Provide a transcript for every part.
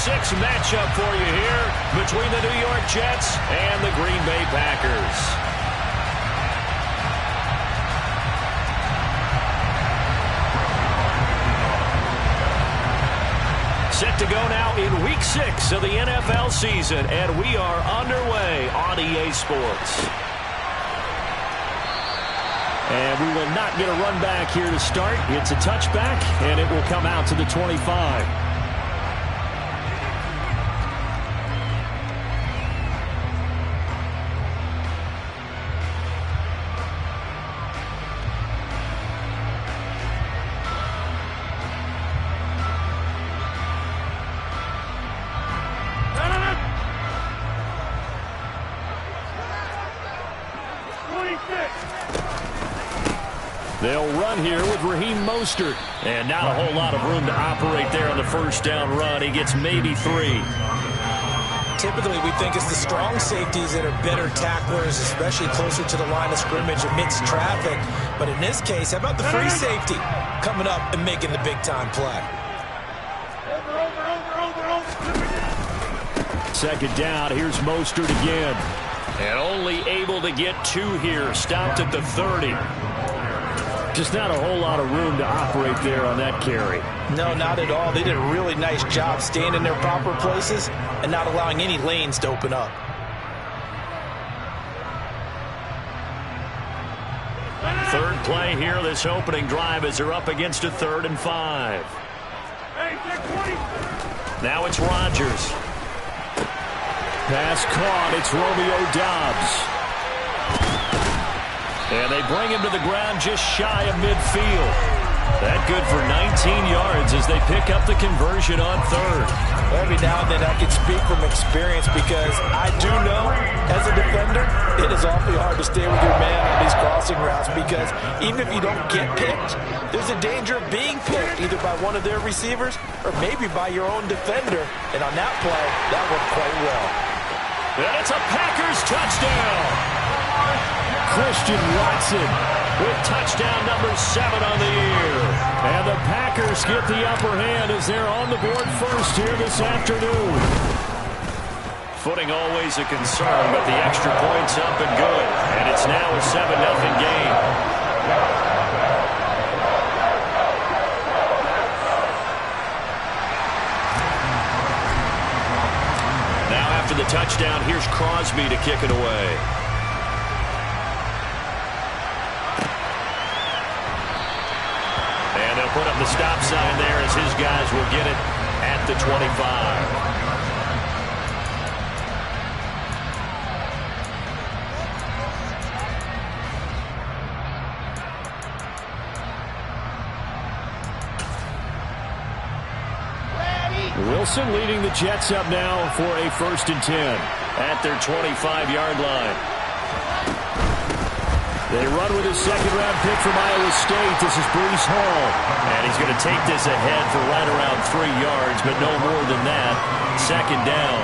6 matchup for you here between the New York Jets and the Green Bay Packers. Set to go now in Week 6 of the NFL season, and we are underway on EA Sports. And we will not get a run back here to start. It's a touchback, and it will come out to the 25. They'll run here with Raheem Mostert. And not a whole lot of room to operate there on the first down run. He gets maybe 3. Typically, we think it's the strong safeties that are better tacklers, especially closer to the line of scrimmage amidst traffic. But in this case, how about the free safety coming up and making the big-time play? Second down, here's Mostert again. And only able to get 2 here. Stopped at the 30. Just not a whole lot of room to operate there on that carry. No, not at all. They did a really nice job staying in their proper places and not allowing any lanes to open up. Third play here, this opening drive, as they're up against a 3rd and 5. Now it's Rodgers. Pass caught. It's Romeo Doubs. And they bring him to the ground just shy of midfield. That good for 19 yards as they pick up the conversion on 3rd. Every now and then I can speak from experience because I do know, as a defender, it is awfully hard to stay with your man on these crossing routes because even if you don't get picked, there's a danger of being picked either by one of their receivers or maybe by your own defender. And on that play, that worked quite well. And it's a Packers touchdown. Christian Watson with touchdown number 7 on the year. And the Packers get the upper hand as they're on the board first here this afternoon. Footing always a concern, but the extra point's up and good. And it's now a 7-0 game. Now after the touchdown, here's Crosby to kick it away. And they'll put up the stop sign there as his guys will get it at the 25. Wilson leading the Jets up now for a 1st and 10 at their 25-yard line. They run with his 2nd-round pick from Iowa State. This is Breece Hall. And he's going to take this ahead for right around 3 yards, but no more than that. 2nd down.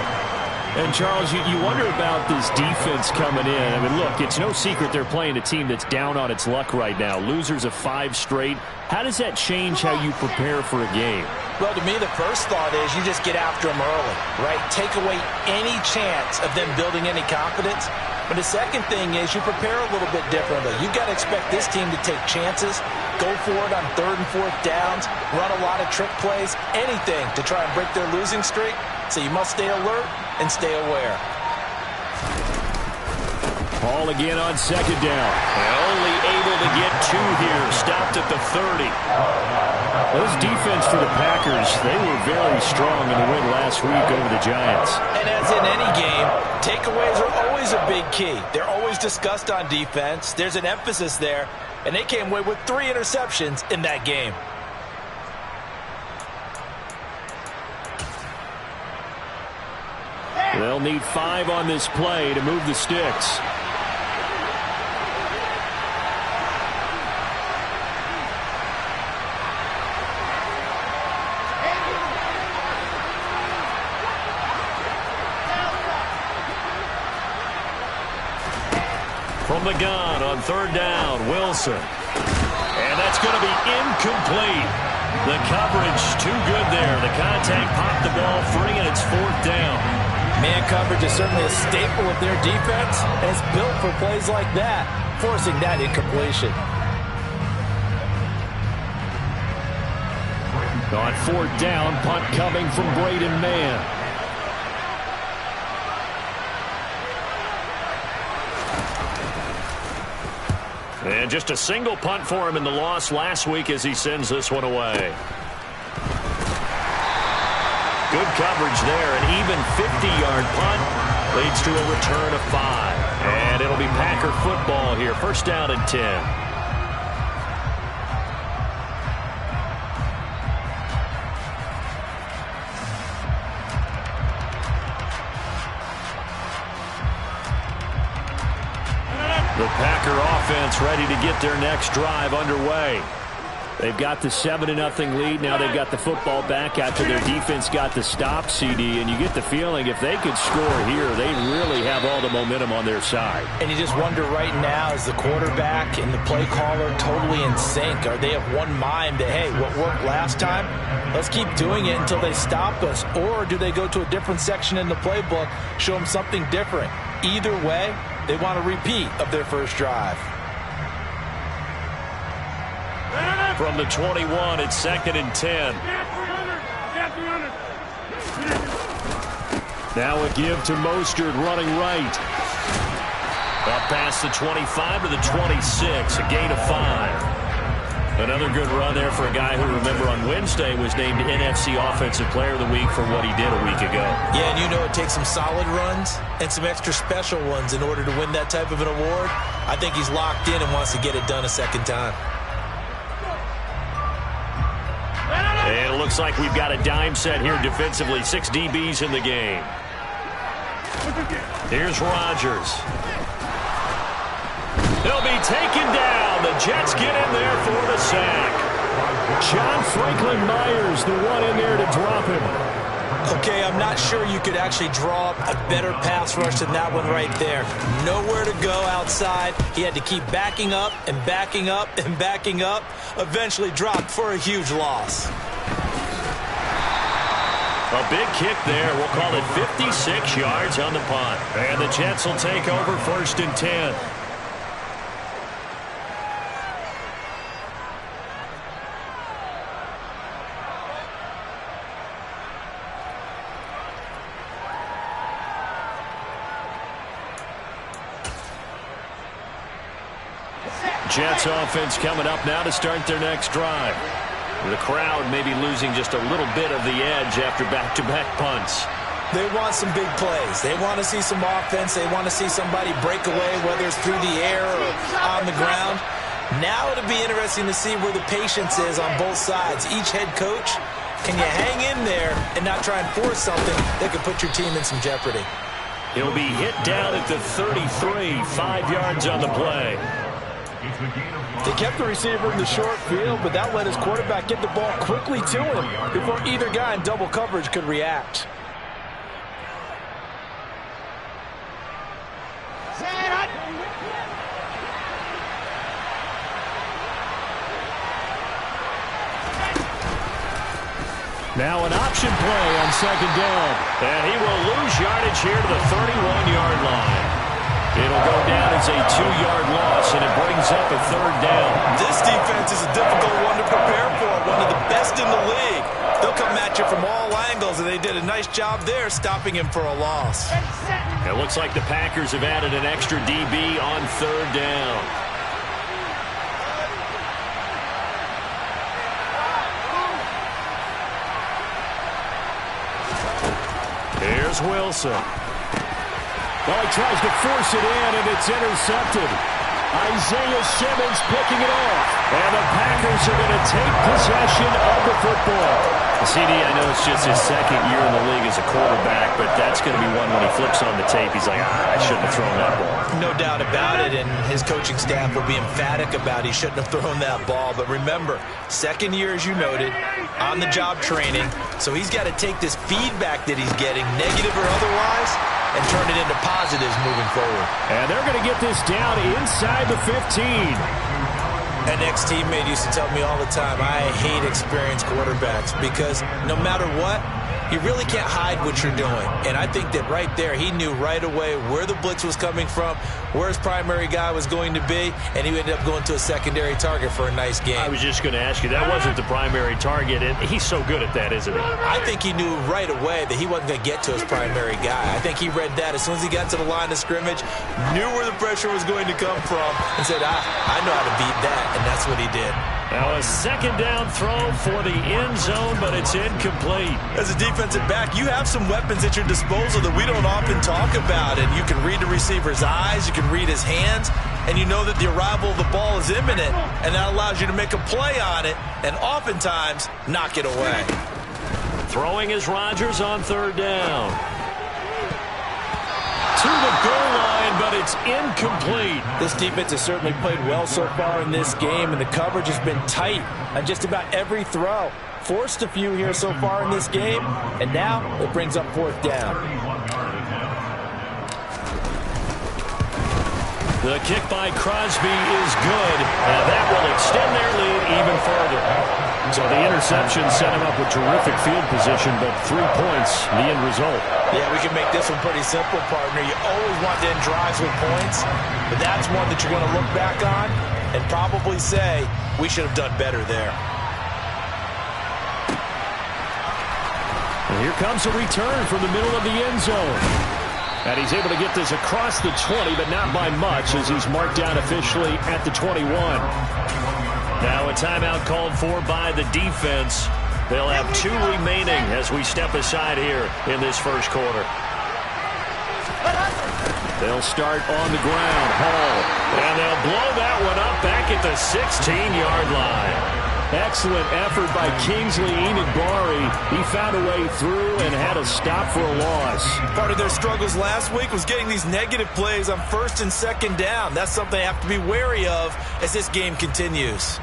And, Charles, you wonder about this defense coming in. I mean, look, it's no secret they're playing a team that's down on its luck right now. Losers of 5 straight. How does that change how you prepare for a game? Well, to me, the first thought is you just get after them early, right? Take away any chance of them building any confidence. But the second thing is you prepare a little bit differently. You've got to expect this team to take chances, go for it on 3rd and 4th downs, run a lot of trick plays, anything to try and break their losing streak. So you must stay alert and stay aware. Hall again on 2nd down. And only able to get 2 here. Stopped at the 30. This defense for the Packers, they were very strong in the win last week over the Giants. And as in any game, takeaways are always a big key. They're always discussed on defense. There's an emphasis there. And they came away with 3 interceptions in that game. They'll need 5 on this play to move the sticks. From the gun on 3rd down, Wilson. And that's going to be incomplete. The coverage too good there. The contact popped the ball free, and it's coverage is certainly a staple of their defense, and it's built for plays like that, forcing that incompletion. On fourth down, punt coming from Braden Mann. And just a single punt for him in the loss last week as he sends this one away. Good coverage there. An even 50-yard punt leads to a return of 5. And it'll be Packer football here. First down and 10. The Packer offense ready to get their next drive underway. They've got the 7-0 lead. Now they've got the football back after their defense got the stop, CD. And you get the feeling if they could score here, they really have all the momentum on their side. And you just wonder right now, is the quarterback and the play caller totally in sync? Are they of one mind that, hey, what worked last time, let's keep doing it until they stop us? Or do they go to a different section in the playbook, show them something different? Either way, they want a repeat of their first drive. From the 21, it's 2nd and 10. Now a give to Mostert running right. Up past the 25 to the 26, a gain of 5. Another good run there for a guy who, remember, on Wednesday was named NFC Offensive Player of the Week for what he did a week ago. Yeah, and you know it takes some solid runs and some extra special ones in order to win that type of an award. I think he's locked in and wants to get it done a second time. And it looks like we've got a dime set here defensively. 6 DBs in the game. Here's Rodgers. He'll be taken down. The Jets get in there for the sack. John Franklin Myers, the one in there to drop him. Okay, I'm not sure you could actually draw up a better pass rush than that one right there. Nowhere to go outside. He had to keep backing up and backing up and backing up. Eventually dropped for a huge loss. A big kick there. We'll call it 56 yards on the punt. And the Jets will take over 1st and 10. Jets offense coming up now to start their next drive. The crowd may be losing just a little bit of the edge after back-to-back punts. They want some big plays. They want to see some offense. They want to see somebody break away, whether it's through the air or on the ground. Now it'll be interesting to see where the patience is on both sides. Each head coach, can you hang in there and not try and force something that could put your team in some jeopardy? He'll be hit down at the 33, 5 yards on the play. They kept the receiver in the short field, but that let his quarterback get the ball quickly to him before either guy in double coverage could react. Now an option play on 2nd down. And he will lose yardage here to the 31-yard line. It'll go down as a 2-yard loss, and it brings up a 3rd down. This defense is a difficult one to prepare for, one of the best in the league. They'll come at you from all angles, and they did a nice job there stopping him for a loss. It looks like the Packers have added an extra DB on 3rd down. Here's Wilson. Well, he tries to force it in, and it's intercepted. Isaiah Simmons picking it off. And the Packers are going to take possession of the football. CD, I know it's just his 2nd year in the league as a quarterback, but that's going to be one when he flips on the tape, he's like, I shouldn't have thrown that ball. No doubt about it, and his coaching staff will be emphatic about he shouldn't have thrown that ball. But remember, 2nd year, as you noted, on-the-job training, so he's got to take this feedback that he's getting, negative or otherwise, and turn it into positives moving forward. And they're going to get this down inside the 15. An ex-teammate used to tell me all the time, I hate experienced quarterbacks because no matter what, you really can't hide what you're doing. And I think that right there, he knew right away where the blitz was coming from, where his primary guy was going to be, and he ended up going to a secondary target for a nice game. I was just going to ask you, that wasn't the primary target, and he's so good at that, isn't he? I think he knew right away that he wasn't going to get to his primary guy. I think he read that as soon as he got to the line of scrimmage, knew where the pressure was going to come from, and said, I know how to beat that, and that's what he did. Now a second down throw for the end zone, but it's incomplete. As a defensive back, you have some weapons at your disposal that we don't often talk about, and you can read the receiver's eyes, you can read his hands, and you know that the arrival of the ball is imminent, and that allows you to make a play on it, and oftentimes knock it away. Throwing is Rodgers on third down. To the goal line, but it's incomplete. This defense has certainly played well so far in this game, and the coverage has been tight on just about every throw. Forced a few here so far in this game, and now it brings up fourth down. The kick by Crosby is good, and that will extend their lead even further. So the interception set him up with terrific field position, but 3 points, the end result. Yeah, we can make this one pretty simple, partner. You always want to end drives with points, but that's one that you're going to look back on and probably say, we should have done better there. And here comes a return from the middle of the end zone. And he's able to get this across the 20, but not by much, as he's marked down officially at the 21. Now a timeout called for by the defense. They'll have 2 remaining as we step aside here in this first quarter. They'll start on the ground. Hall. And they'll blow that one up back at the 16-yard line. Excellent effort by Kingsley Enagbari. He found a way through and had a stop for a loss. Part of their struggles last week was getting these negative plays on first and second down. That's something they have to be wary of as this game continues.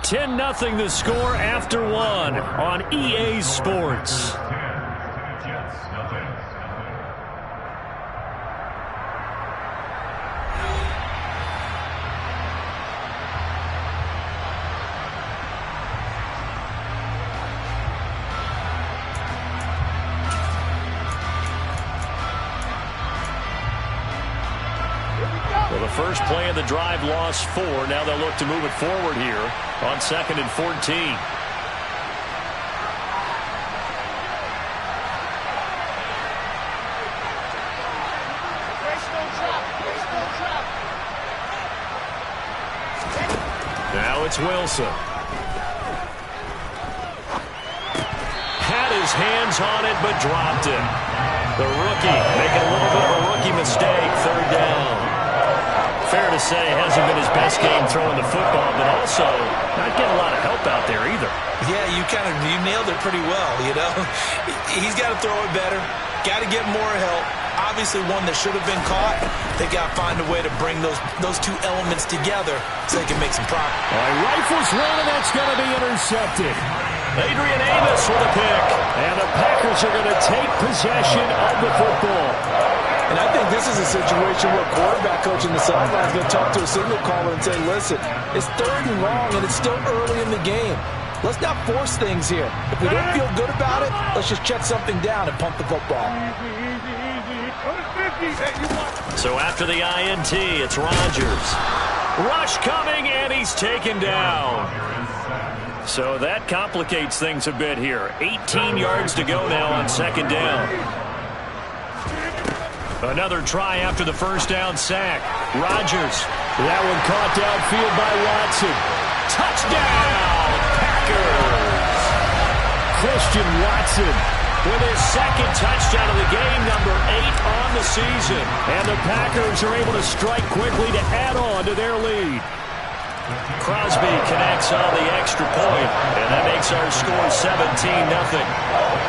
10-0 the score after 1 on EA Sports. Well, the first play of the drive lost 4. Now they'll look to move it forward here on 2nd and 14. Now it's Wilson. Had his hands on it, but dropped it. The rookie making a little bit of a rookie mistake. Third down. Fair to say, hasn't been his best game throwing the football, but also not getting a lot of help out there either. Yeah, you nailed it pretty well, you know. He's got to throw it better. Got to get more help. Obviously one that should have been caught. They got to find a way to bring those 2 elements together so they can make some progress. All right, rifles one, and that's going to be intercepted. Adrian Amos with a pick. And the Packers are going to take possession of the football. And I think this is a situation where quarterback coach in the sideline is going to talk to a signal caller and say, listen, it's 3rd and long, and it's still early in the game. Let's not force things here. If we don't feel good about it, let's just check something down and pump the football. So after the INT, it's Rodgers. Rush coming, and he's taken down. So that complicates things a bit here. 18 yards to go now on 2nd down. Another try after the first down sack. Rodgers. That one caught downfield by Watson. Touchdown, Packers! Christian Watson with his 2nd touchdown of the game, number 8 on the season. And the Packers are able to strike quickly to add on to their lead. Crosby connects on the extra point, and that makes our score 17-0.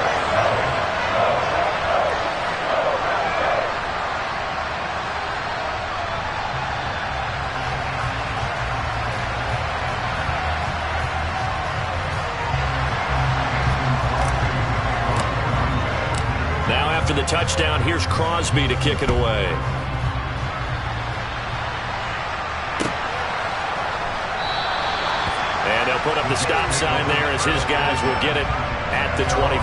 After the touchdown, here's Crosby to kick it away. And they'll put him And the stop sign there as his guys will get it at the 25.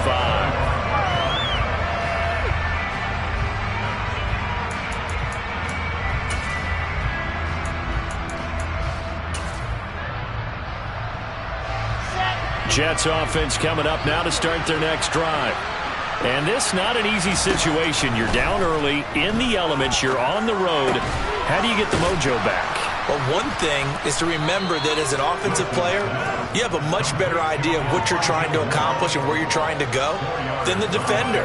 Jets offense coming up now to start their next drive. And this not an easy situation. You're down early, in the elements, you're on the road. How do you get the mojo back? Well, one thing is to remember that as an offensive player, you have a much better idea of what you're trying to accomplish and where you're trying to go than the defender.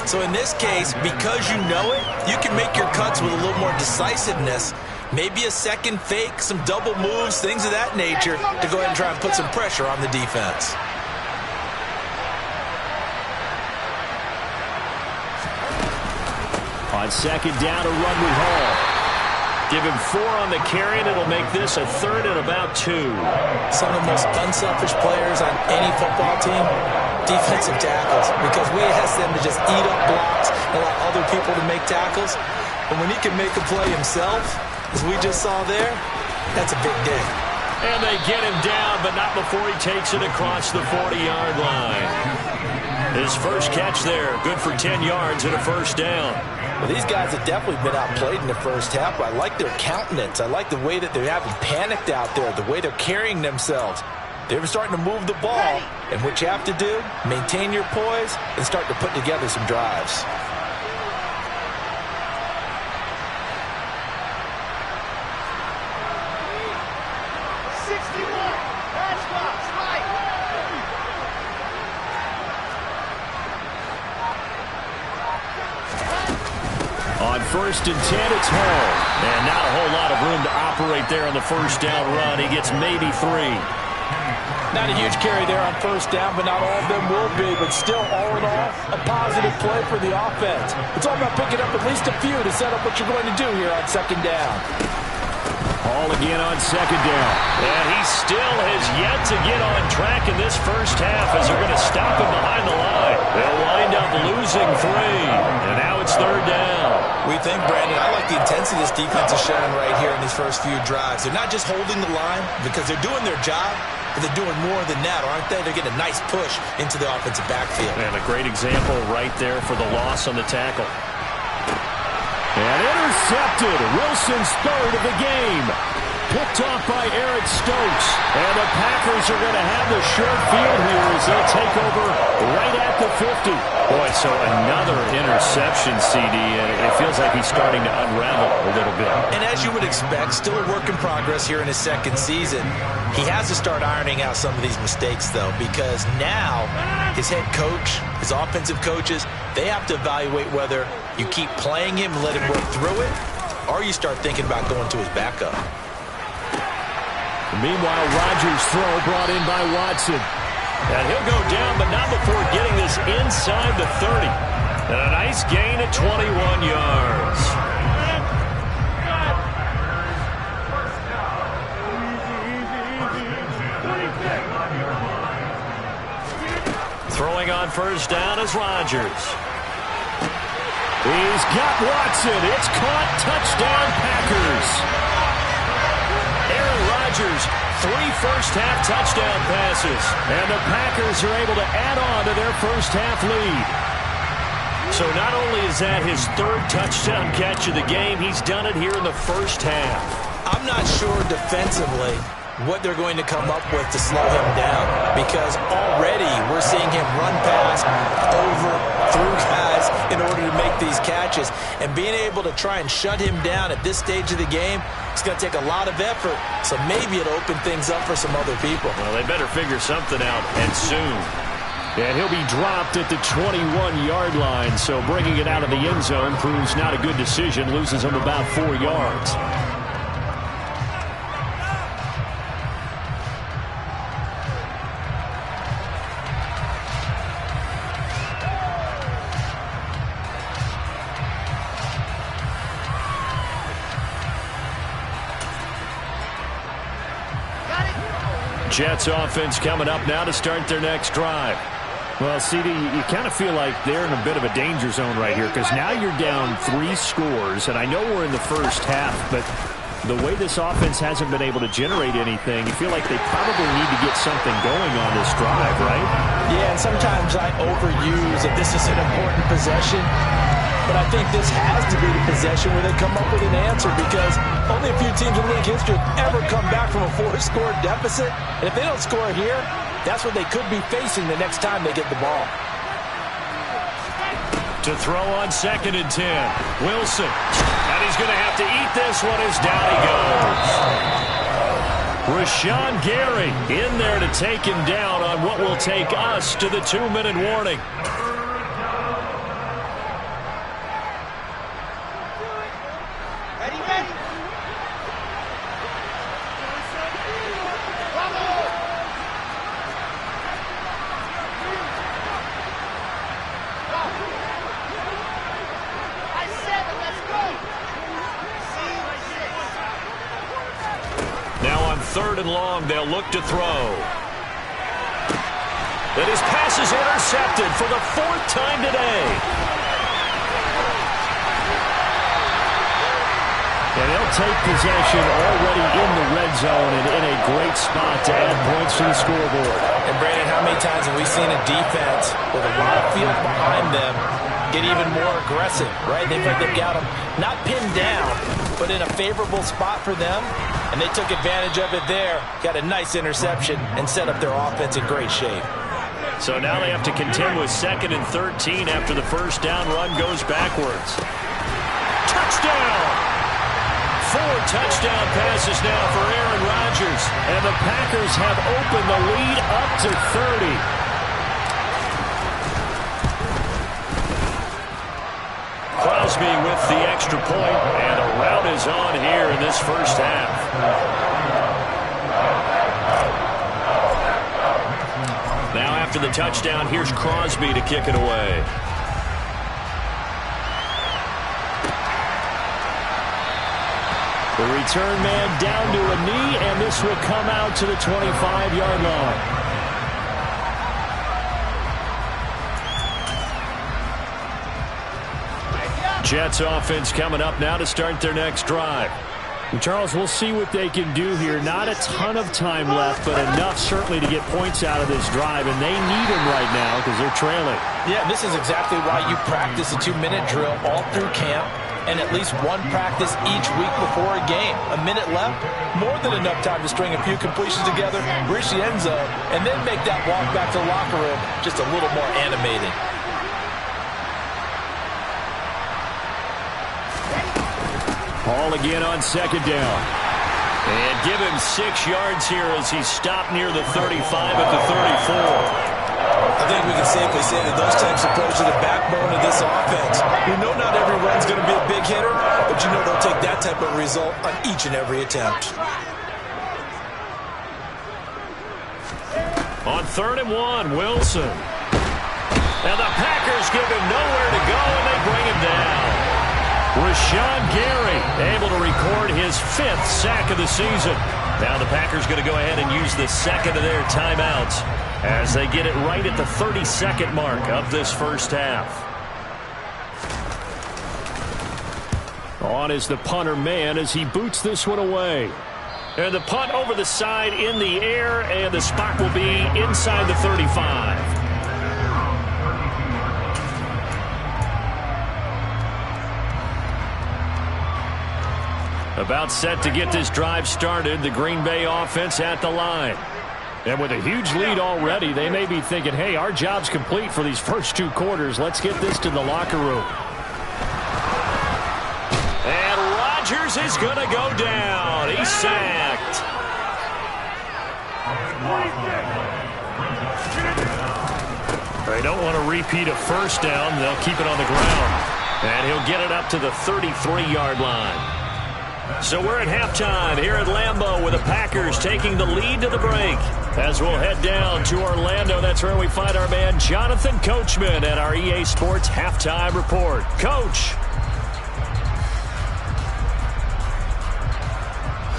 So in this case, because you know it, you can make your cuts with a little more decisiveness. Maybe a second fake, some double moves, things of that nature to go ahead and try and put some pressure on the defense. On second down, a run with Hall. Give him 4 on the carry, and it'll make this a 3rd and about 2. Some of the most unselfish players on any football team, defensive tackles, because we ask them to just eat up blocks and allow other people to make tackles. But when he can make a play himself, as we just saw there, that's a big day. And they get him down, but not before he takes it across the 40-yard line. His first catch there, good for 10 yards and a first down. Well, these guys have definitely been outplayed in the first half, but I like their countenance. I like the way that they haven't panicked out there, the way they're carrying themselves. They're starting to move the ball, and what you have to do, maintain your poise and start to put together some drives. First and 10, it's Hall. And not a whole lot of room to operate there on the first down run. He gets maybe 3. Not a huge carry there on first down, but not all of them will be. But still, all in all, a positive play for the offense. It's all about picking up at least a few to set up what you're going to do here on second down. Hall again on second down. And he still has yet to get on track in this first half as they're going to stop him behind the line. They'll wind up losing 3. And now it's third down. We think, Brandon, I like the intensity this defense is showing right here in these first few drives. They're not just holding the line because they're doing their job, but they're doing more than that, aren't they? They're getting a nice push into the offensive backfield. And a great example right there for the loss on the tackle. And intercepted. Wilson's 3rd of the game. Picked off by Eric Stokes. And the Packers are going to have the short field here as they'll take over right at the 50. Boy, so another interception, CD. It feels like he's starting to unravel a little bit. And as you would expect, still a work in progress here in his second season. He has to start ironing out some of these mistakes, though, because now his head coach, his offensive coaches, they have to evaluate whether you keep playing him and let him work through it, or you start thinking about going to his backup. Meanwhile, Rodgers' throw brought in by Watson. And he'll go down, but not before getting this inside the 30. And a nice gain at 21 yards. Throwing on first down is Rodgers. He's got Watson. It's caught. Touchdown, Packers. Aaron Rodgers, 3 first-half touchdown passes. And the Packers are able to add on to their first-half lead. So not only is that his 3rd touchdown catch of the game, he's done it here in the first half. I'm not sure defensively what they're going to come up with to slow him down, because already we're seeing him run past, over, through guys in order to make these catches. And being able to try and shut him down at this stage of the game, it's going to take a lot of effort. So maybe it'll open things up for some other people. Well, they better figure something out, and soon. And he'll be dropped at the 21-yard line, so bringing it out of the end zone proves not a good decision, loses him about 4 yards. Jets offense coming up now to start their next drive. Well, CD, you kind of feel like they're in a bit of a danger zone right here because now you're down 3 scores, and I know we're in the first half, but the way this offense hasn't been able to generate anything, you feel like they probably need to get something going on this drive, right? Yeah, and sometimes I overuse that this is an important possession. But I think this has to be the possession where they come up with an answer, because only a few teams in league history have ever come back from a 4-score deficit. And if they don't score here, that's what they could be facing the next time they get the ball. To throw on 2nd and 10. Wilson. And he's going to have to eat this one as down he goes. Rashawn Gary in there to take him down on what will take us to the 2-minute warning. Now on 3rd and long, they'll look to throw. And his pass is intercepted for the 4th time today. And they'll take possession already in the red zone and in a great spot to add points to the scoreboard. And Brandon, how many times have we seen a defense with a lot of field behind them get even more aggressive, right? They think they've got them not pinned down, but in a favorable spot for them. And they took advantage of it there, got a nice interception, and set up their offense in great shape. So now they have to contend with 2nd and 13 after the first down run goes backwards. Touchdown! 4 touchdown passes now for Aaron Rodgers. And the Packers have opened the lead up to 30. Crosby with the extra point, and a rout is on here in this first half. Now after the touchdown, here's Crosby to kick it away. The return man down to a knee, and this will come out to the 25-yard line. Jets offense coming up now to start their next drive. And Charles, we'll see what they can do here. Not a ton of time left, but enough certainly to get points out of this drive, and they need them right now because they're trailing. Yeah, this is exactly why you practice a 2-minute drill all through camp and at least one practice each week before a game. A minute left, more than enough time to string a few completions together, reach the end zone, and then make that walk back to the locker room just a little more animated. Ball again on 2nd down. And give him 6 yards here as he's stopped near the 35 at the 34. I think we can safely say that those types of plays are the backbone of this offense. We know not every run's going to be a big hitter, but you know they'll take that type of result on each and every attempt. On 3rd and 1, Wilson. And the Packers give him nowhere to go, and they bring him down. Rashawn Gary able to record his 5th sack of the season. Now the Packers going to go ahead and use the 2nd of their timeouts as they get it right at the 32nd mark of this first half. On is the punter man as he boots this one away. And the punt over the side in the air, and the spot will be inside the 35. About set to get this drive started, the Green Bay offense at the line. And with a huge lead already, they may be thinking, hey, our job's complete for these first 2 quarters. Let's get this to the locker room. And Rodgers is going to go down. He's sacked. They don't want to repeat a first down. They'll keep it on the ground. And he'll get it up to the 33-yard line. So we're at halftime here at Lambeau with the Packers taking the lead to the break. As we'll head down to Orlando, that's where we find our man Jonathan Coachman at our EA Sports Halftime Report. Coach.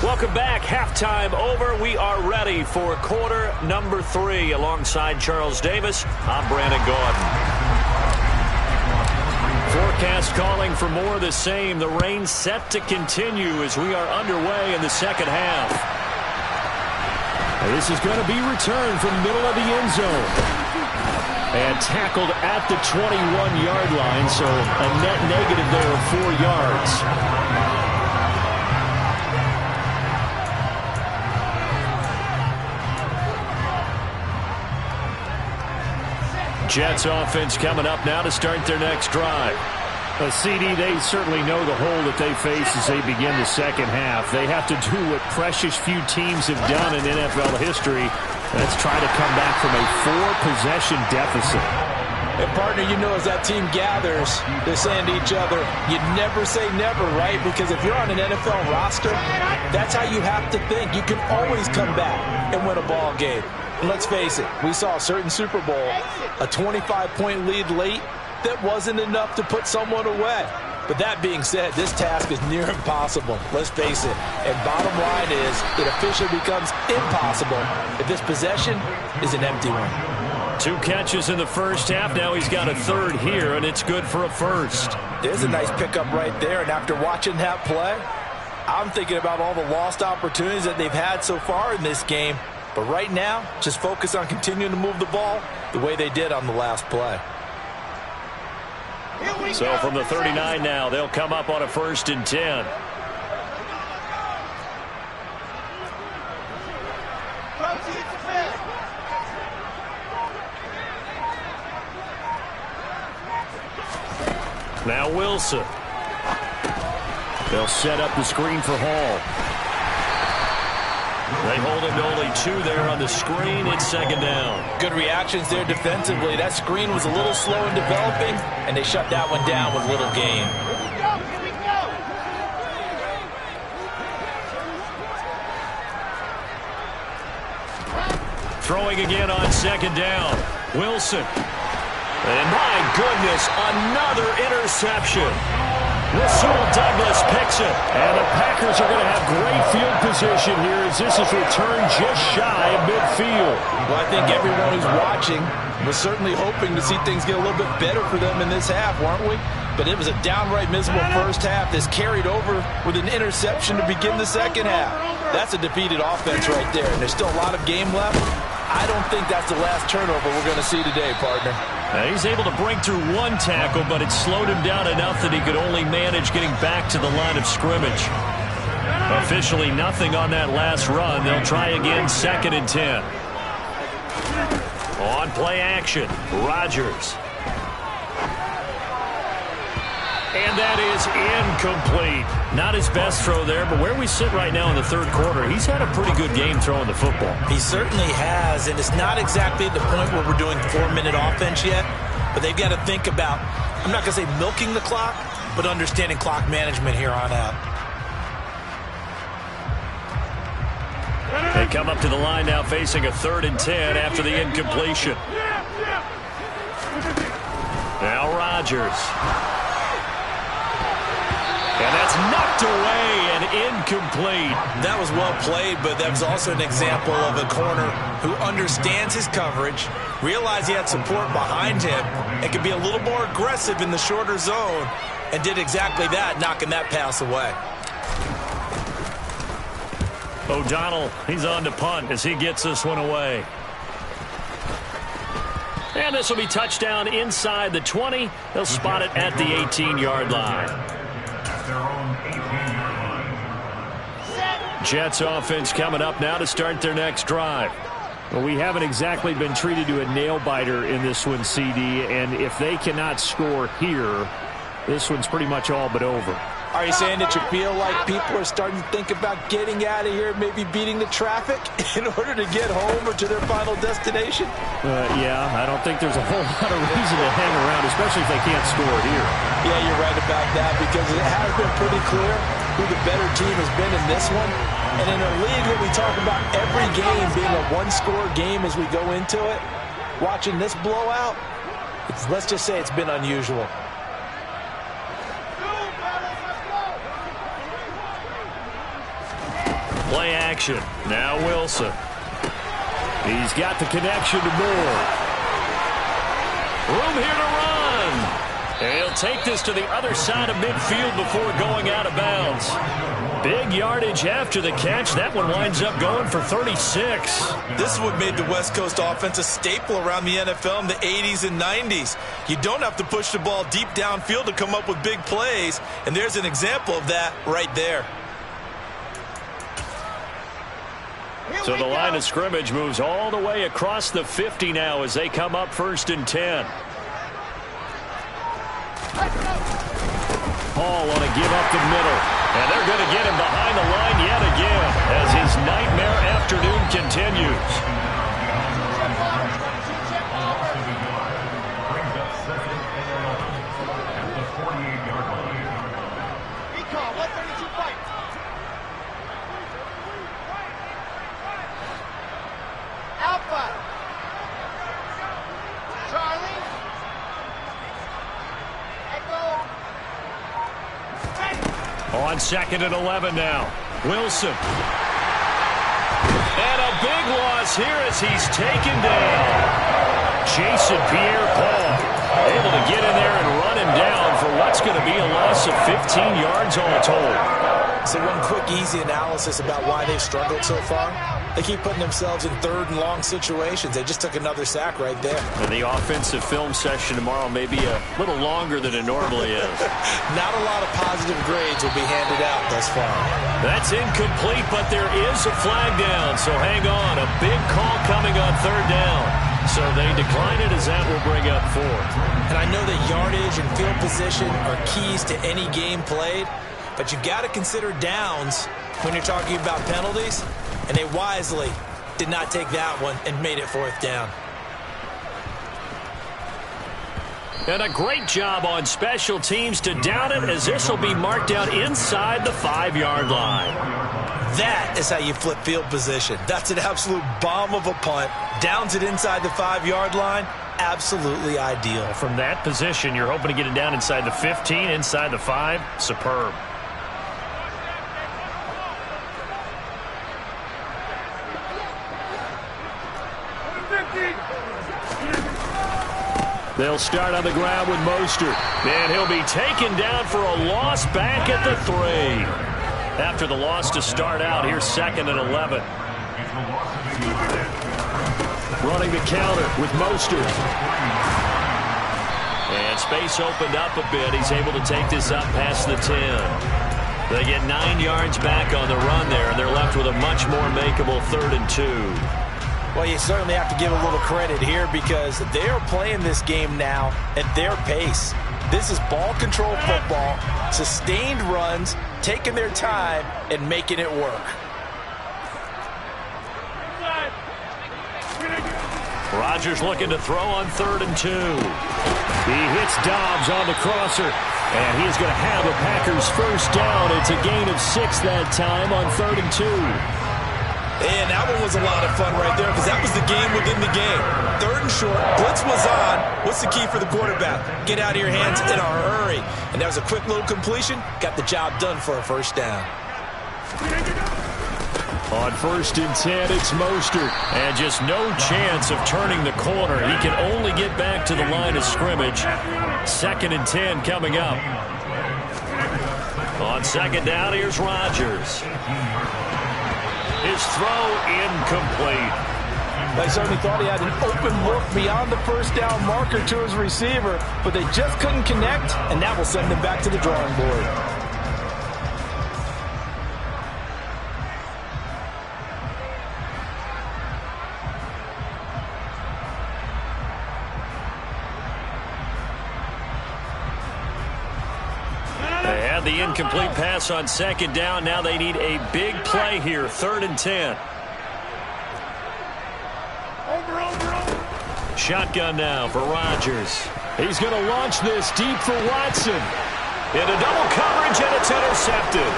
Welcome back. Halftime over. We are ready for quarter number 3. Alongside Charles Davis, I'm Brandon Gaudin. Forecast calling for more of the same. The rain set to continue as we are underway in the second half. This is going to be returned from middle of the end zone. And tackled at the 21-yard line, so a net negative there of 4 yards. Jets offense coming up now to start their next drive. CD, they certainly know the hole that they face as they begin the second half. They have to do what precious few teams have done in NFL history. Let's try to come back from a 4-possession deficit. And, partner, you know as that team gathers, they're saying to each other, you never say never, right? Because if you're on an NFL roster, that's how you have to think. You can always come back and win a ball game. And let's face it, we saw a certain Super Bowl, a 25-point lead late, that wasn't enough to put someone away. But that being said, this task is near impossible. Let's face it. And bottom line is, it officially becomes impossible if this possession is an empty one. 2 catches in the first half. Now he's got a third here, and it's good for a first. There's a nice pickup right there. And after watching that play, I'm thinking about all the lost opportunities that they've had so far in this game. But right now, just focus on continuing to move the ball the way they did on the last play. So from the 39 now, they'll come up on a 1st and 10. Now Wilson. They'll set up the screen for Hall. They hold him to only 2 there on the screen. It's 2nd down. Good reactions there defensively. That screen was a little slow in developing, and they shut that one down with little gain. Throwing again on 2nd down. Wilson. And my goodness, another interception. Rasul Douglas picks it. And the Packers are going to have great field position here as this is returned just shy of midfield. Well, I think everyone who's watching was certainly hoping to see things get a little bit better for them in this half, weren't we? But it was a downright miserable first half that's carried over with an interception to begin the second half. That's a defeated offense right there, and there's still a lot of game left. I don't think that's the last turnover we're going to see today, partner. He's able to break through 1 tackle, but it slowed him down enough that he could only manage getting back to the line of scrimmage. Officially nothing on that last run. They'll try again 2nd and 10. On play action, Rodgers. And that is incomplete. Not his best throw there, but where we sit right now in the 3rd quarter, he's had a pretty good game throwing the football. He certainly has, and it's not exactly at the point where we're doing 4-minute offense yet, but they've got to think about, I'm not going to say milking the clock, but understanding clock management here on out. They come up to the line now facing a 3rd and 10 after the incompletion. Now Rodgers. And that's knocked away and incomplete. That was well played, but that was also an example of a corner who understands his coverage, realized he had support behind him, and could be a little more aggressive in the shorter zone, and did exactly that, knocking that pass away. O'Donnell, he's on to punt as he gets this one away. And this will be touchdown inside the 20. They'll spot it at the 18-yard line. Jets offense coming up now to start their next drive. Well, we haven't exactly been treated to a nail-biter in this one, CD, and if they cannot score here, this one's pretty much all but over. Are you saying that you feel like people are starting to think about getting out of here, maybe beating the traffic in order to get home or to their final destination? Yeah, I don't think there's a whole lot of reason to hang around, especially if they can't score here. Yeah, you're right about that because it has been pretty clear who the better team has been in this one. And in a league where we talk about every game being a one-score game as we go into it, watching this blowout, let's just say it's been unusual. Play action. Now Wilson. He's got the connection to Moore. Room here to run. And he'll take this to the other side of midfield before going out of bounds. Big yardage after the catch. That one winds up going for 36. This is what made the West Coast offense a staple around the NFL in the 80s and 90s. You don't have to push the ball deep downfield to come up with big plays, and there's an example of that right there. So the line of scrimmage moves all the way across the 50 now as they come up 1st and 10. Paul want to give up the middle. And they're going to get him behind the line yet again as his nightmare afternoon continues. On 2nd and 11 now. Wilson. And a big loss here as he's taken down. Jason Pierre-Paul able to get in there and run him down for what's going to be a loss of 15 yards all told. So one quick, easy analysis about why they've struggled so far. They keep putting themselves in 3rd and long situations. They just took another sack right there. And the offensive film session tomorrow may be a little longer than it normally is. Not a lot of positive grades will be handed out thus far. That's incomplete, but there is a flag down, so hang on. A big call coming on 3rd down. So they decline it as that will bring up 4th. And I know that yardage and field position are keys to any game played, but you've got to consider downs when you're talking about penalties. And they wisely did not take that one and made it 4th down. And a great job on special teams to down it as this will be marked out inside the 5-yard line. That is how you flip field position. That's an absolute bomb of a punt. Downs it inside the 5-yard line. Absolutely ideal. From that position, you're hoping to get it down inside the 15, inside the 5. Superb. They'll start on the ground with Mostert. And he'll be taken down for a loss back at the 3. After the loss to start out, here's 2nd and 11. Running the counter with Mostert. And space opened up a bit. He's able to take this up past the 10. They get 9 yards back on the run there, and they're left with a much more makeable 3rd and 2. Well, you certainly have to give a little credit here because they are playing this game now at their pace. This is ball control football, sustained runs, taking their time, and making it work. Rodgers looking to throw on 3rd and 2. He hits Dobbs on the crosser, and he's going to have the Packers 1st down. It's a gain of 6 that time on 3rd and 2. And that one was a lot of fun right there because that was the game within the game. 3rd and short, blitz was on. What's the key for the quarterback? Get out of your hands in a hurry. And that was a quick little completion. Got the job done for a 1st down. On 1st and 10, it's Mostert. And just no chance of turning the corner. He can only get back to the line of scrimmage. 2nd and 10 coming up. On 2nd down, here's Rodgers. His throw incomplete. They certainly thought he had an open look beyond the 1st down marker to his receiver, but they just couldn't connect, and that will send them back to the drawing board. The incomplete pass on 2nd down. Now they need a big play here. 3rd and 10. Shotgun now for Rodgers. He's going to launch this deep for Watson. Into double coverage, and it's intercepted.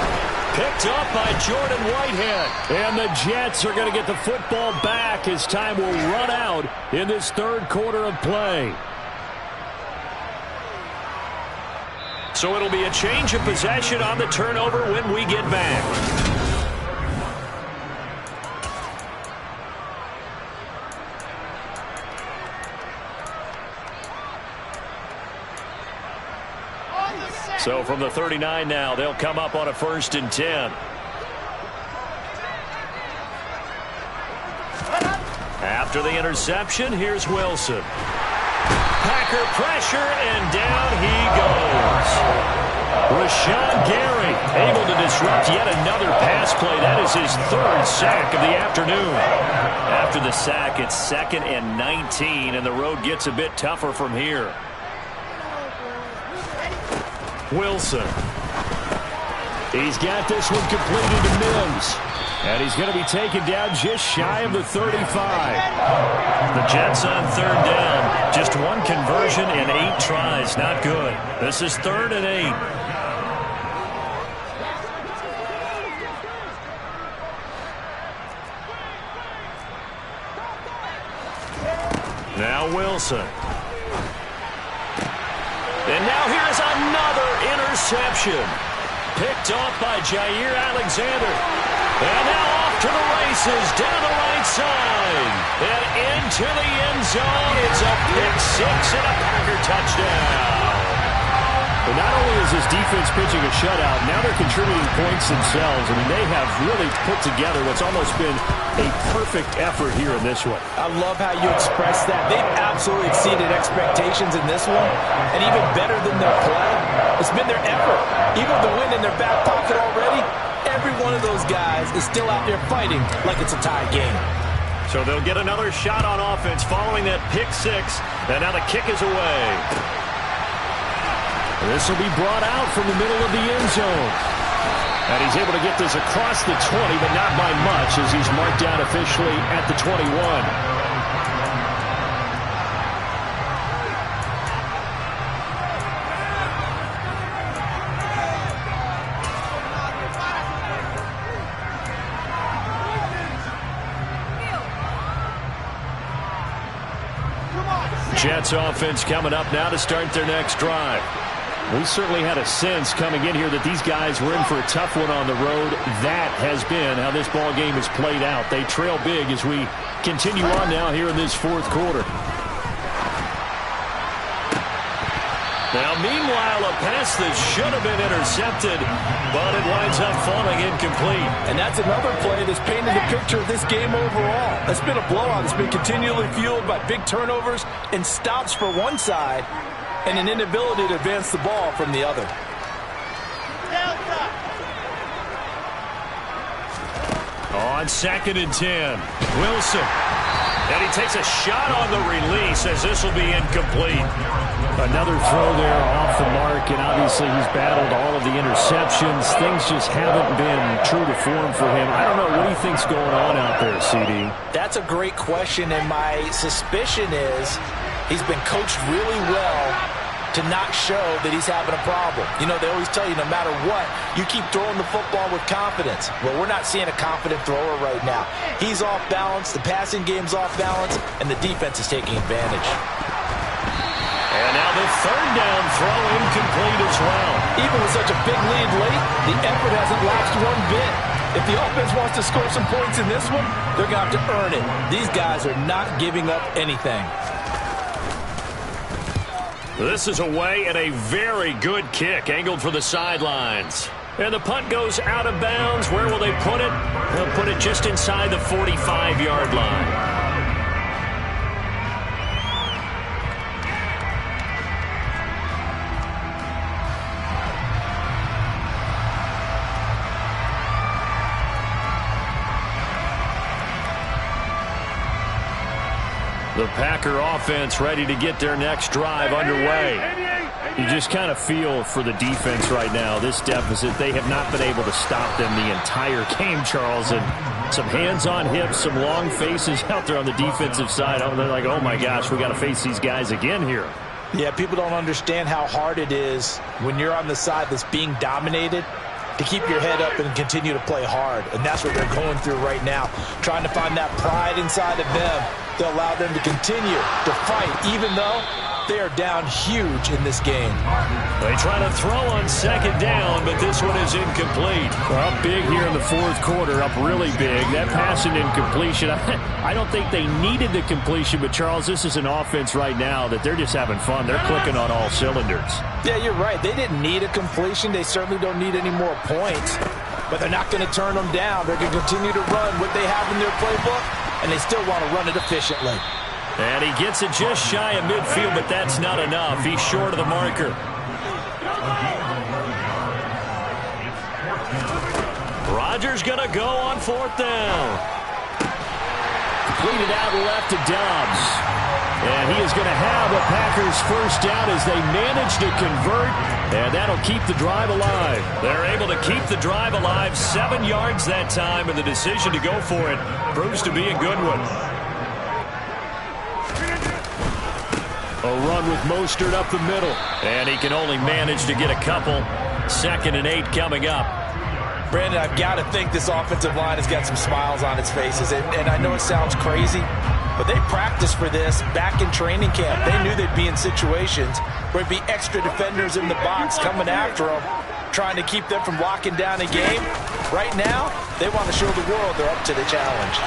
Picked up by Jordan Whitehead. And the Jets are going to get the football back as time will run out in this 3rd quarter of play. So it'll be a change of possession on the turnover when we get back. So from the 39 now, they'll come up on a 1st and 10. After the interception, here's Wilson. Packer pressure, and down he goes. Rashawn Gary able to disrupt yet another pass play. That is his 3rd sack of the afternoon. After the sack, it's 2nd and 19, and the road gets a bit tougher from here. Wilson. He's got this one completed to Mims. And he's going to be taken down just shy of the 35. The Jets on 3rd down. Just 1 conversion and 8 tries. Not good. This is 3rd and 8. Now Wilson. And now here's another interception. Picked off by Jair Alexander. And now off to the races, down the right side. And into the end zone. It's a pick-6 and a Packer touchdown. But not only is this defense pitching a shutout, now they're contributing points themselves. I mean, they have really put together what's almost been a perfect effort here in this one. I love how you express that. They've absolutely exceeded expectations in this one. And even better than their play, it's been their effort. Even with the win in their back pocket already, every one of those guys is still out there fighting like it's a tie game. So they'll get another shot on offense following that pick-6. And now the kick is away. This will be brought out from the middle of the end zone. And he's able to get this across the 20, but not by much, as he's marked down officially at the 21. Jets offense coming up now to start their next drive. We certainly had a sense coming in here that these guys were in for a tough one on the road. That has been how this ball game has played out. They trail big as we continue on now here in this 4th quarter. Now, meanwhile, a pass that should have been intercepted, but it winds up falling incomplete. And that's another play that's painted the picture of this game overall. It's been a blowout. It's been continually fueled by big turnovers and stops for one side and an inability to advance the ball from the other. On 2nd and 10, Wilson. And he takes a shot on the release as this will be incomplete. Another throw there off the mark, and obviously he's battled all of the interceptions. Things just haven't been true to form for him. I don't know. What do you think's going on out there, CD? That's a great question, and my suspicion is he's been coached really well to not show that he's having a problem. You know, they always tell you no matter what, you keep throwing the football with confidence. Well, we're not seeing a confident thrower right now. He's off balance, the passing game's off balance, and the defense is taking advantage. And now the 3rd down throw incomplete as well. Even with such a big lead late, the effort hasn't lapsed one bit. If the offense wants to score some points in this one, they're going to have to earn it. These guys are not giving up anything. This is away and a very good kick, angled for the sidelines. And the punt goes out of bounds. Where will they put it? They'll put it just inside the 45-yard line. The Packer offense ready to get their next drive underway. You just kind of feel for the defense right now, this deficit. They have not been able to stop them the entire game, Charles. And some hands on hips, some long faces out there on the defensive side. They're like, oh, my gosh, we got to face these guys again here. Yeah, people don't understand how hard it is when you're on the side that's being dominated to keep your head up and continue to play hard. And that's what they're going through right now, trying to find that pride inside of them They'll allow them to continue to fight, even though they are down huge in this game. They try to throw on second down, but this one is incomplete. Well, up big here in the fourth quarter, up really big. That pass and incompletion, I don't think they needed the completion, but Charles, this is an offense right now that they're just having fun. They're clicking on all cylinders. Yeah, you're right. They didn't need a completion. They certainly don't need any more points, but they're not going to turn them down. They're going to continue to run what they have in their playbook, and they still want to run it efficiently. And he gets it just shy of midfield, but that's not enough. He's short of the marker. Rodgers going to go on fourth down. Completed out left to Dobbs. And he is going to have a Packers first down as they manage to convert, and that'll keep the drive alive. They're able to keep the drive alive, 7 yards that time, and the decision to go for it proves to be a good one. A run with Mostert up the middle, and he can only manage to get a couple. 2nd and 8 coming up. Brandon, I've got to think this offensive line has got some smiles on its faces, and I know it sounds crazy, but they practiced for this back in training camp. They knew they'd be in situations where there'd be extra defenders in the box coming after them, trying to keep them from locking down a game. Right now, they want to show the world they're up to the challenge.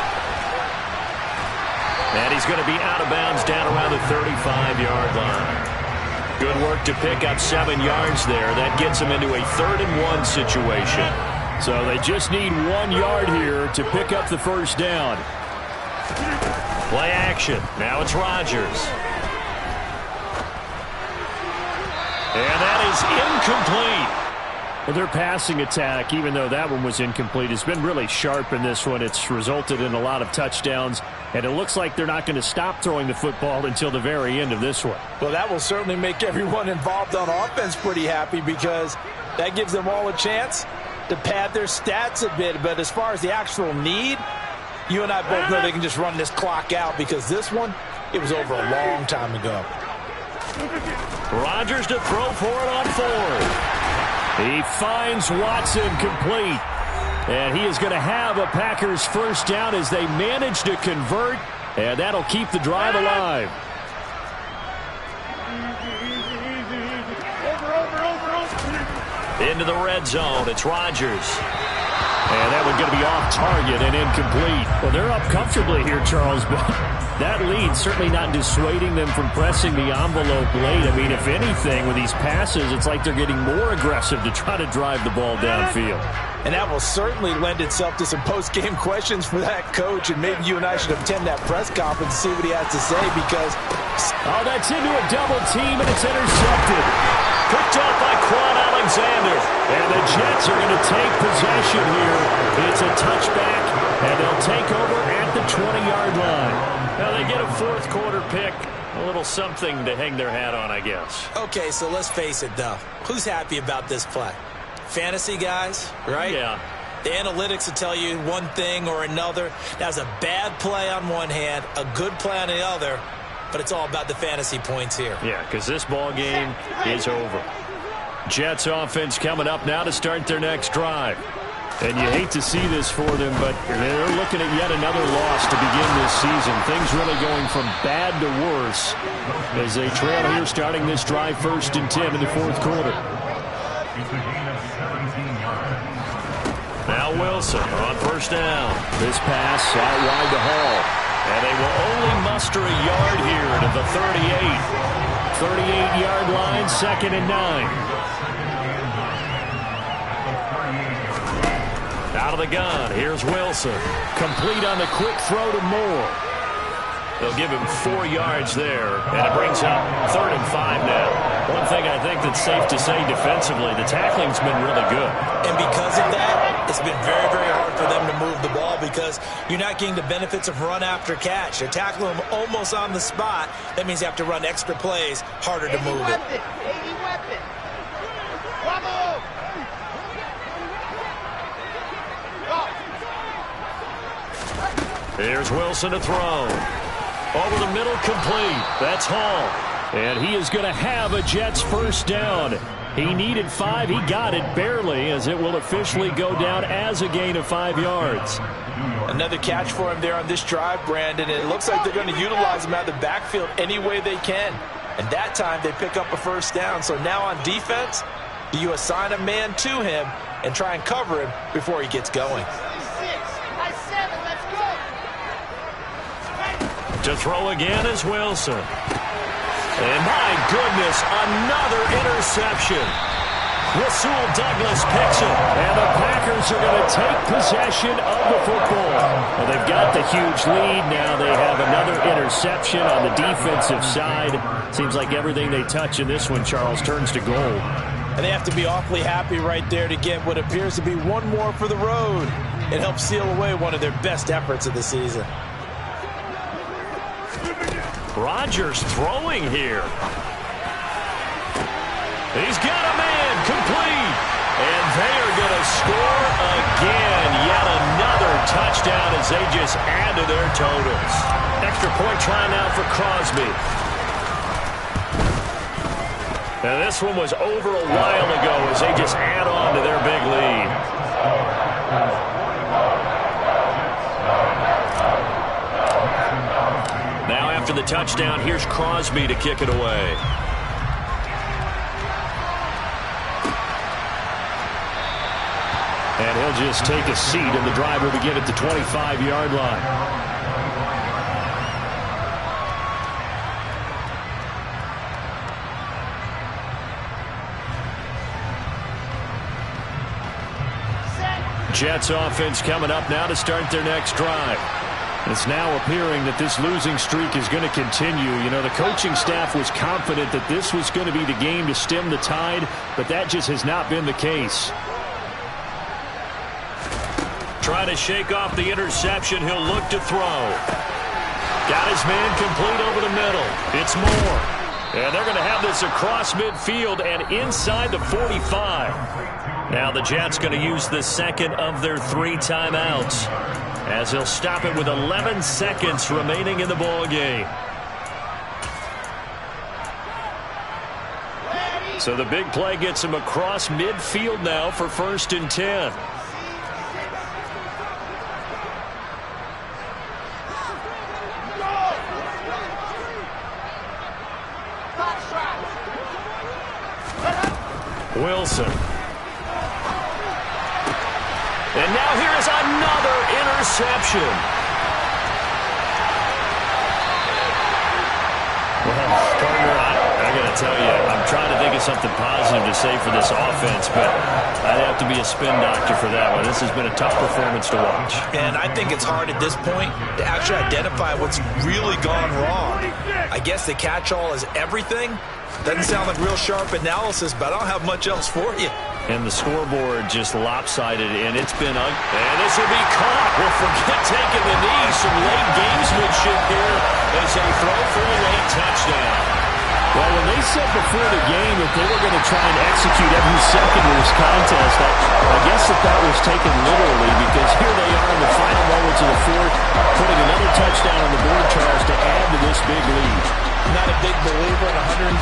And he's going to be out of bounds down around the 35-yard line. Good work to pick up 7 yards there. That gets him into a 3rd and 1 situation. So they just need 1 yard here to pick up the first down. Play action. Now it's Rodgers. And that is incomplete. Well, their passing attack, even though that one was incomplete, has been really sharp in this one. It's resulted in a lot of touchdowns, and it looks like they're not going to stop throwing the football until the very end of this one. Well, that will certainly make everyone involved on offense pretty happy, because that gives them all a chance to pad their stats a bit. But as far as the actual need, you and I both know they can just run this clock out, because this one, it was over a long time ago. Rodgers to throw for it on 4th. He finds Watson complete. And he is going to have a Packers first down as they manage to convert. And that'll keep the drive alive. Into the red zone. It's Rodgers. And that one's going to be off target and incomplete. Well, they're up comfortably here, Charles, but that lead certainly not dissuading them from pressing the envelope late. I mean, if anything, with these passes, it's like they're getting more aggressive to try to drive the ball downfield. And that will certainly lend itself to some post-game questions for that coach, and maybe you and I should attend that press conference and see what he has to say, because... Oh, that's into a double team, and it's intercepted. Picked up by Quan Alexander. And the Jets are going to take possession here. It's a touchback, and they'll take over at the 20-yard line. Now they get a fourth quarter pick. A little something to hang their hat on, I guess. Okay, so let's face it, though. Who's happy about this play? Fantasy guys, right? Yeah. The analytics will tell you one thing or another. That's a bad play on one hand, a good play on the other, but it's all about the fantasy points here. Yeah, because this ball game is over. Jets offense coming up now to start their next drive. And you hate to see this for them, but they're looking at yet another loss to begin this season. Things really going from bad to worse as they trail here starting this drive 1st and 10 in the fourth quarter. Now Wilson on first down. This pass out wide to Hall. And they will only muster a yard here to the 38. 38-yard line, 2nd and 9. Out of the gun, here's Wilson. Complete on the quick throw to Moore. They'll give him 4 yards there, and it brings up 3rd and 5 now. One thing I think that's safe to say defensively, the tackling's been really good. And because of that, it's been very, very hard for them to move the ball, because you're not getting the benefits of run after catch. They're tackling them almost on the spot. That means you have to run extra plays, harder to move it. Here's Wilson to throw. Over the middle, complete. That's Hall. And he is going to have a Jets first down He needed 5. He got it barely, as it will officially go down as a gain of 5 yards. Another catch for him there on this drive, Brandon. And it looks like they're going to utilize him out of the backfield any way they can. And that time they pick up a first down. So now on defense, you assign a man to him and try and cover him before he gets going. To throw again is Wilson. And my goodness, another interception. Rasul Douglas picks it. And the Packers are going to take possession of the football. Well, they've got the huge lead. Now they have another interception on the defensive side. Seems like everything they touch in this one, Charles, turns to gold. And they have to be awfully happy right there to get what appears to be one more for the road. It helps seal away one of their best efforts of the season. Rodgers throwing here. He's got a man complete. And they are going to score again. Yet another touchdown as they just add to their totals. Extra point try now for Crosby. And this one was over a while ago as they just add on to their big lead. After the touchdown, here's Crosby to kick it away. And he'll just take a seat, and the drive will begin at the 25-yard line. Jets offense coming up now to start their next drive. It's now appearing that this losing streak is going to continue. You know, the coaching staff was confident that this was going to be the game to stem the tide, but that just has not been the case. Trying to shake off the interception. He'll look to throw. Got his man complete over the middle. It's Moore. And they're going to have this across midfield and inside the 45. Now the Jets going to use the second of their 3 timeouts, as he'll stop it with 11 seconds remaining in the ball game. So the big play gets him across midfield now for 1st and 10. Wilson. And now here is another interception. Well, partner, I got to tell you, I'm trying to think of something positive to say for this offense, but I'd have to be a spin doctor for that one. This has been a tough performance to watch. And I think it's hard at this point to actually identify what's really gone wrong. I guess the catch-all is everything. Doesn't sound like real sharp analysis, but I don't have much else for you. And the scoreboard just lopsided, and it's been ugly. And this will be caught. Well, forget taking the knee. Some late gamesmanship here as they throw for a late touchdown. Well, when they said before the game that they were going to try and execute every second of this contest, I guess that was taken literally, because here they are in the final moments of the fourth, putting another touchdown on the board, Charles, to add to this big lead. Not a big believer in 110%,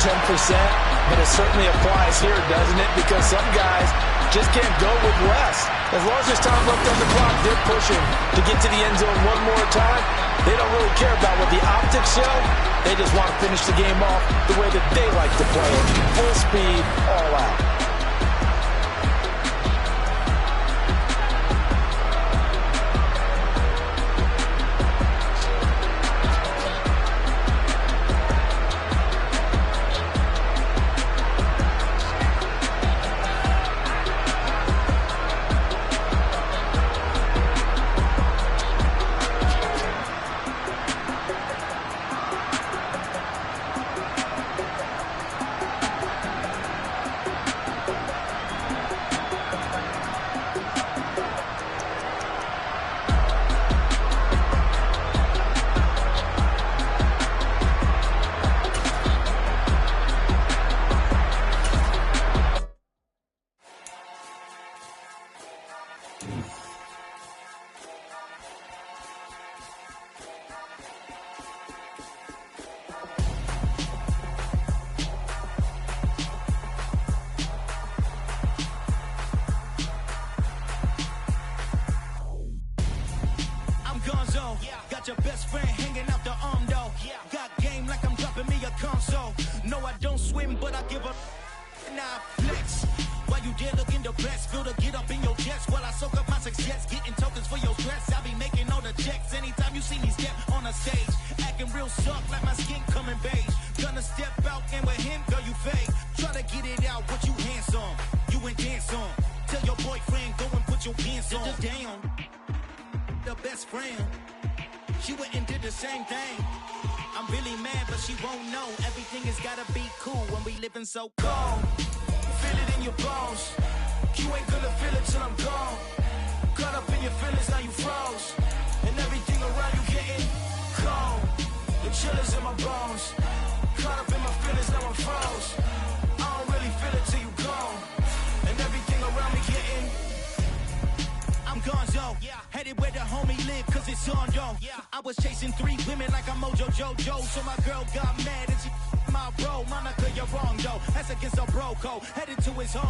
but it certainly applies here, doesn't it? Because some guys just can't go with less. As long as there's time left on the clock, they're pushing to get to the end zone one more time. They don't really care about what the optics show. They just want to finish the game off the way that they like to play it. Full speed, all out. go. No, I don't swim, but I give a nah flex. While you there looking the best, feel the get up in your chest while I soak up my success, getting tokens for your stress. I be making all the checks anytime you see me step on a stage, acting real soft like my skin coming beige. Gonna step out and with him, girl, you fake. Try to get it out, but you handsome, you ain't dance on. Tell your boyfriend go and put your pants on. Down, the best friend, she went and did the same thing. I'm really mad, but she won't know. Everything has gotta be cool when we living so cold. Feel it in your bones. You ain't gonna feel it till I'm gone. Caught up in your feelings, now you froze. And everything around you getting cold. The chillers in my bones. Caught up in my feelings, now I'm froze. I don't really feel it till you gone. And everything around me getting I'm gonzo, headed where the homie live, cause it's on, yo. I was chasing 3 women like I'm Mojo Jojo, so my girl got mad and she my bro. Monica, you're wrong, yo. That's against a bro code, headed to his home.